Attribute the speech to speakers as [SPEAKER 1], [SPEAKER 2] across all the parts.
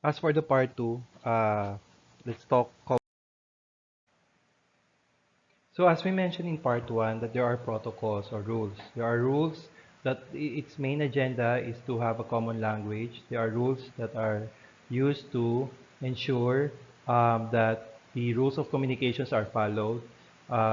[SPEAKER 1] As for the part 2, let's talk. So as we mentioned in part 1, that there are protocols or rules. There are rules that its main agenda is to have a common language. There are rules that are used to ensure that the rules of communications are followed.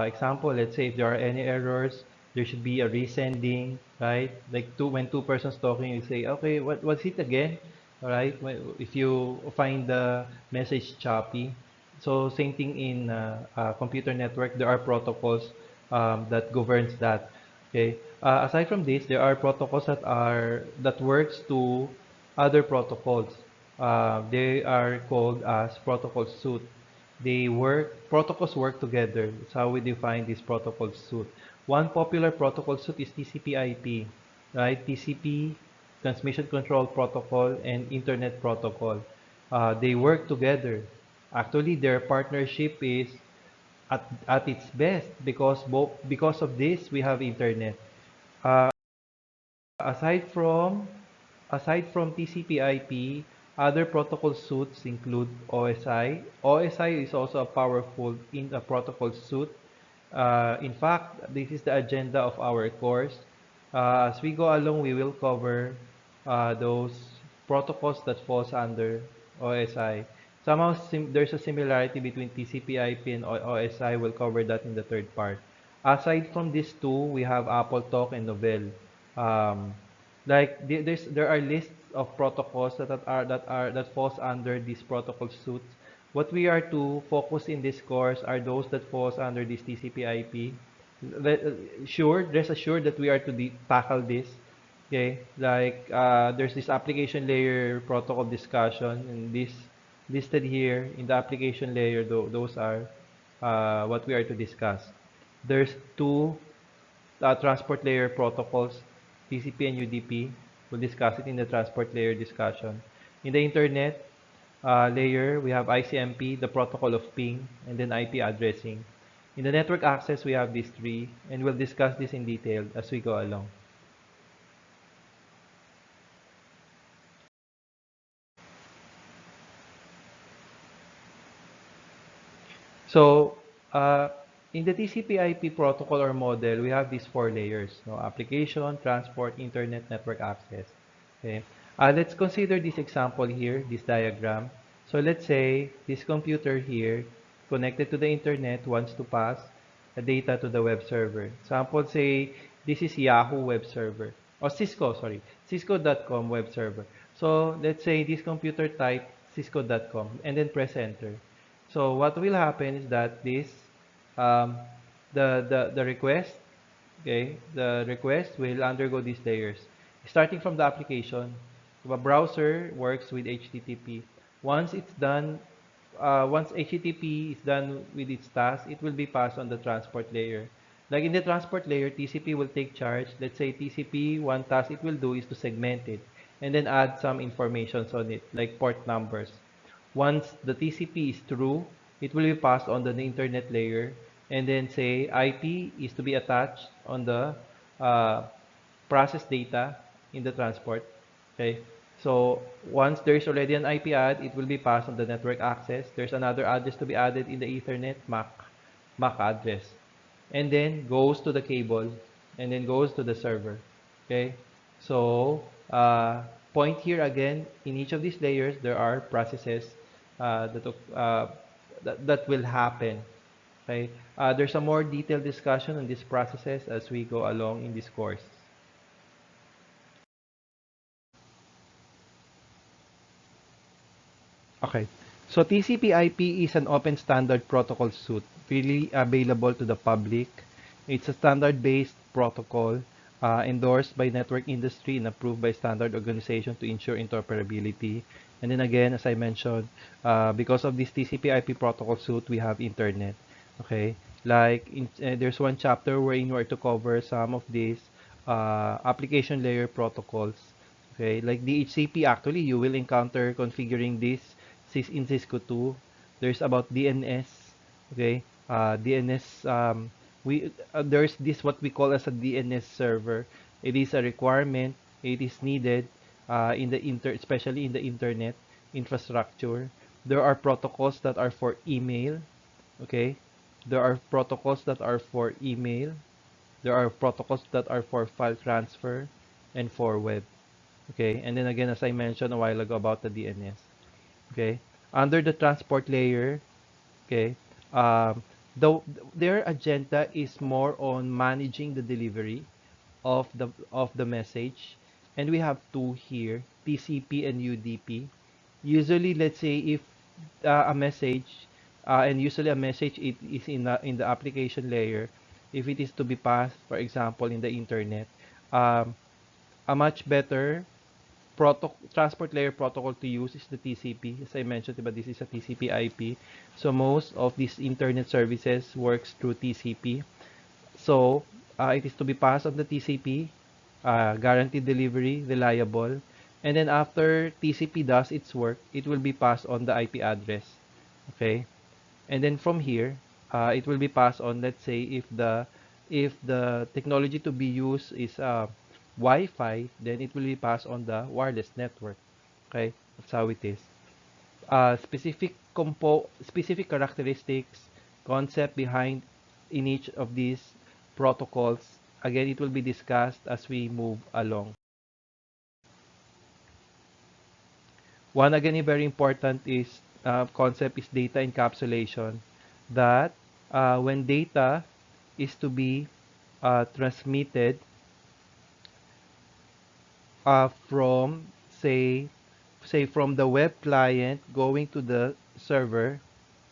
[SPEAKER 1] Example, let's say if there are any errors, there should be a resending, right? Like when two persons talking, you say, okay, what was it again? All right. If you find the message choppy, so same thing in computer network, there are protocols that governs that. Okay. Aside from this, there are protocols that works to other protocols. They are called as protocol suite. Protocols work together. That's how we define this protocol suite. One popular protocol suite is TCP/IP, right? TCP, Transmission Control Protocol, and Internet Protocol. They work together. Actually, their partnership is at its best because of this we have internet. Uh, aside from aside from TCP/IP, other protocol suites include OSI. OSI is also a powerful in a protocol suite. In fact, this is the agenda of our course. As we go along, we will cover those protocols that falls under OSI. Somehow, there's a similarity between TCP/IP and OSI. We'll cover that in the third part. Aside from these two, we have Apple Talk and Novell. Um, there are lists of protocols that falls under these protocol suites. What we are to focus in this course are those that falls under this TCP/IP. Sure, rest assured that we are to tackle this. Okay, like there's this application layer protocol discussion, and this listed here in the application layer. Those are what we are to discuss. There's two transport layer protocols, TCP and UDP. We'll discuss it in the transport layer discussion. In the internet layer, we have ICMP, the protocol of ping, and then IP addressing. In the network access, we have these three, and we'll discuss this in detail as we go along. So, in the TCP/IP protocol or model, we have these four layers: no, application, transport, internet, network access. Okay. Let's consider this example here, this diagram. So let's say this computer here connected to the internet wants to pass a data to the web server. Example, say this is Yahoo web server or Cisco, sorry, Cisco.com web server. So let's say this computer type Cisco.com and then press enter. So what will happen is that this um, the request, okay, the request will undergo these layers. Starting from the application, the browser works with HTTP. Once it's done, once HTTP is done with its task, it will be passed on the transport layer. Like in the transport layer, TCP will take charge. Let's say TCP, one task it will do is to segment it and then add some informations on it, like port numbers. Once the TCP is true, it will be passed on the internet layer, and then say IP is to be attached on the uh, process data in the transport. Okay. So once there's already an IP add, it will be passed on the network access. There's another address to be added in the Ethernet MAC address, and then goes to the cable, and then goes to the server. Okay. So point here again, in each of these layers, there are processes uh, that, uh, that will happen. Okay. There's a more detailed discussion on these processes as we go along in this course. Okay. So TCP/IP is an open standard protocol suite, freely available to the public. It's a standard-based protocol endorsed by network industry and approved by standard organization to ensure interoperability. And then again, as I mentioned, because of this TCP/IP protocol suite, we have internet. Okay. There's one chapter wherein we're to cover some of these application layer protocols. Okay, like DHCP, actually, you will encounter configuring this in Cisco 2. There's about DNS. Okay, DNS. There's this what we call as a DNS server. It is a requirement. It is needed in the especially in the internet. infrastructure. There are protocols that are for email. Okay, there are protocols that are for email. There are protocols that are for file transfer and for web. Okay, and then again, as I mentioned a while ago about the DNS. Okay, under the transport layer, okay, um, though their agenda is more on managing the delivery of the message, and we have two here, TCP and UDP. Usually, let's say if a message, and usually a message it is in the application layer, if it is to be passed, for example, in the internet, um, a much better transport layer protocol to use is the TCP. As I mentioned, but this is a TCP IP. So most of these internet services works through TCP. So it is to be passed on the TCP, guaranteed delivery, reliable. And then after TCP does its work, it will be passed on the IP address. Okay. And then from here, it will be passed on. Let's say if the technology to be used is Wi-Fi, then it will be passed on the wireless network. Okay, that's how it is. Specific characteristics, concept behind in each of these protocols. Again, it will be discussed as we move along. One again very important is concept is data encapsulation. That when data is to be transmitted from say from the web client going to the server,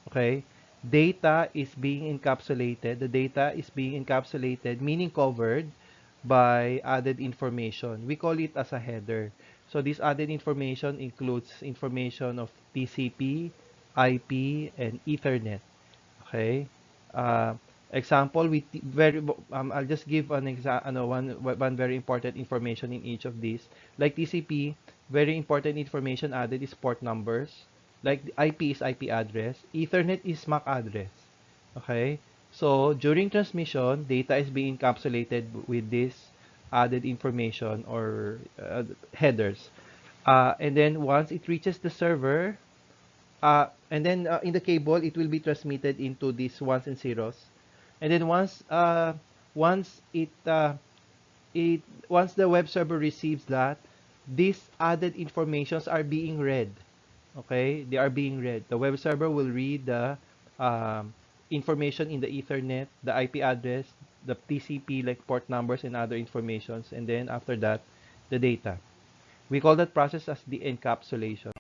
[SPEAKER 1] okay, data is being encapsulated. The data is being encapsulated, meaning covered by added information. We call it as a header. So this added information includes information of TCP, IP, and Ethernet. Okay. Uh, Example, I'll just give an one very important information in each of these. Like TCP, very important information added is port numbers. Like IP is IP address. Ethernet is MAC address. Okay. So during transmission, data is being encapsulated with this added information or headers. And then once it reaches the server, and then in the cable it will be transmitted into these ones and zeros, and then once it once the web server receives that, these added informations are being read. Okay, they are being read. The web server will read the information in the Ethernet, the IP address, the TCP like port numbers and other informations, and then after that the data. We call that process as the encapsulation.